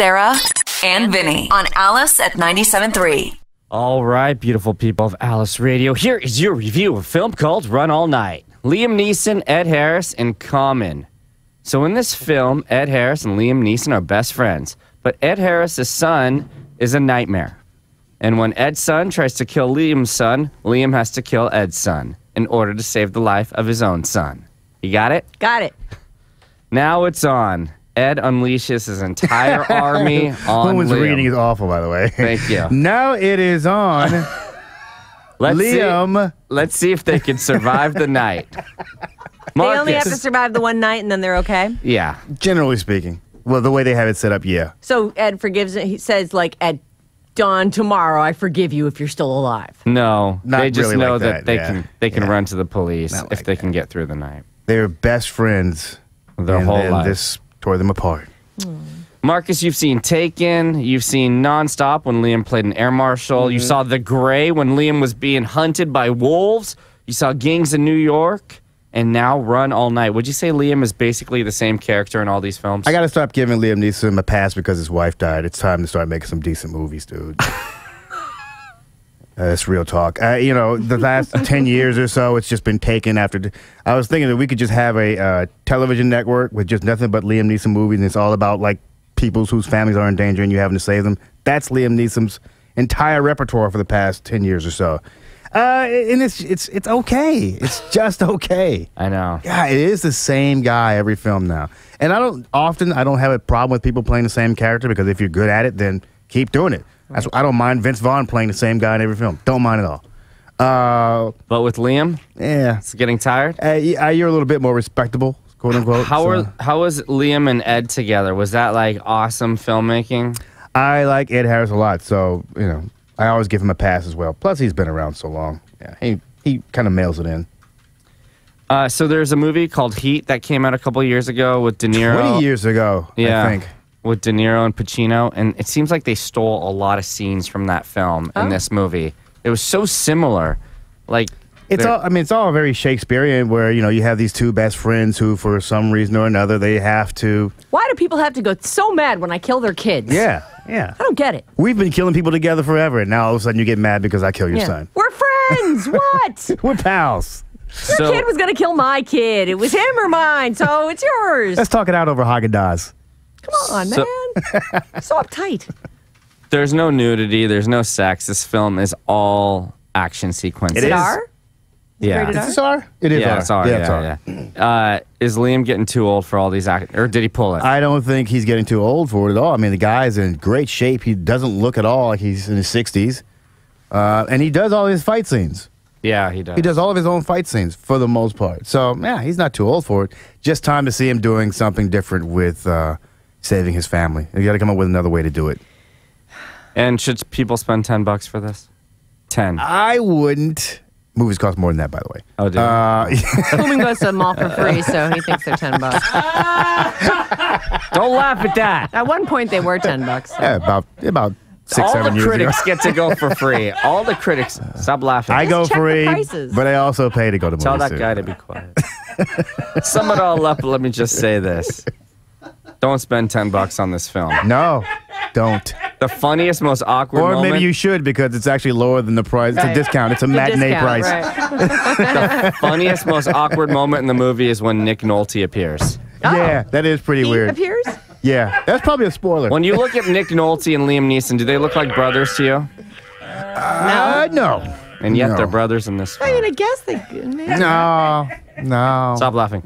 Sarah and Vinnie on Alice at 97.3. All right, beautiful people of Alice Radio. Here is your review of a film called Run All Night. Liam Neeson, Ed Harris, and Common. So in this film, Ed Harris and Liam Neeson are best friends. But Ed Harris' son is a nightmare. And when Ed's son tries to kill Liam's son, Liam has to kill Ed's son in order to save the life of his own son. You got it? Got it. Now it's on. Ed unleashes his entire army on Hooman's Liam. reading is awful, by the way. Thank you. Now it is on Liam. Let's see if they can survive the night. They only have to survive the one night and then they're okay? Yeah. Generally speaking. Well, the way they have it set up, yeah. So Ed forgives it. He says, like, at dawn tomorrow, I forgive you if you're still alive. No. Not they just really know like that that, they can run to the police Not if like they that. can get through the night. They're best friends. Their and whole then life. this tore them apart. Marcus, you've seen Taken. You've seen Nonstop when Liam played an air marshal. You saw The Gray when Liam was being hunted by wolves. You saw Gangs in New York. And now Run All Night. Would you say Liam is basically the same character in all these films? I got to stop giving Liam Neeson a pass because his wife died. It's time to start making some decent movies, dude. That's real talk. The last 10 years or so, it's just been taken after. I was thinking that we could just have a television network with just nothing but Liam Neeson movies, and it's all about like people whose families are in danger and you having to save them. That's Liam Neeson's entire repertoire for the past 10 years or so. And it's okay. It's just okay. I know. Yeah, it is the same guy every film now. And I don't have a problem with people playing the same character because if you're good at it, then keep doing it. That's I don't mind Vince Vaughn playing the same guy in every film. Don't mind at all. But with Liam, Yeah. it's getting tired. You're a little bit more respectable, quote unquote. How was Liam and Ed together? Was that like awesome filmmaking? I like Ed Harris a lot, so I always give him a pass as well. Plus, he's been around so long. Yeah, he kind of mails it in. So there's a movie called Heat that came out a couple years ago with De Niro. 20 years ago, Yeah. I think. With De Niro and Pacino, and it seems like they stole a lot of scenes from that film in this movie. It was so similar. Like It's all very Shakespearean where, you have these two best friends who, for some reason or another, they have to... Why do people have to go so mad when I kill their kids? Yeah. I don't get it. We've been killing people together forever, and now all of a sudden you get mad because I kill your son. We're friends. What? We're pals. Your kid was going to kill my kid. It was him or mine, so it's yours. Let's talk it out over Haagen-Dazs. Come on, man. So uptight. There's no nudity. There's no sex. This film is all action sequences. Is it R? Yeah. Rated Is this R? It is Yeah, R. it's R. Yeah, it's R. Is Liam getting too old for all these or did he pull it? I don't think he's getting too old for it at all. I mean, the guy's in great shape. He doesn't look at all like he's in his 60s. And he does all his fight scenes. Yeah, he does. He does all of his own fight scenes for the most part. So, yeah, he's not too old for it. Just time to see him doing something different with saving his family. You got to come up with another way to do it. And should people spend $10 for this? 10. I wouldn't. Movies cost more than that, by the way. Oh, dude. Hooman goes to the mall for free, so he thinks they're $10. Don't laugh at that. At one point, they were $10. Yeah, about 6, All 7 the years critics ago. get to go for free. All the critics. Stop laughing. I go check the free, prices. but I also pay to go to movies. Tell that too. guy to be quiet. Sum it all up. Let me just say this. Don't spend $10 on this film. No, don't. The funniest, most awkward Or moment. maybe you should because it's actually lower than the price. It's a Right. discount. It's a The matinee discount, price. right. The funniest, most awkward moment in the movie is when Nick Nolte appears. Yeah, that is pretty He weird. appears? Yeah, that's probably a spoiler. When you look at Nick Nolte and Liam Neeson, do they look like brothers to you? No. And yet No. they're brothers in this I film. mean, I guess they... Maybe. No. Stop laughing.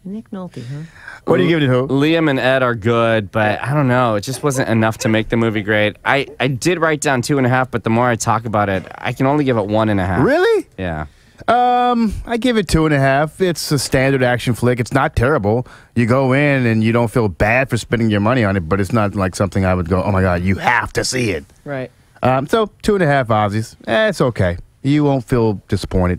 Nick Nolte, huh? What are you giving it, who? Liam and Ed are good, but I don't know. It just wasn't enough to make the movie great. I did write down 2.5, but the more I talk about it, I can only give it 1.5. Really? Yeah. I give it 2.5. It's a standard action flick. It's not terrible. You go in and you don't feel bad for spending your money on it, but it's not like something I would go, oh my God, you have to see it. Right. So 2.5 Aussies. It's okay. You won't feel disappointed.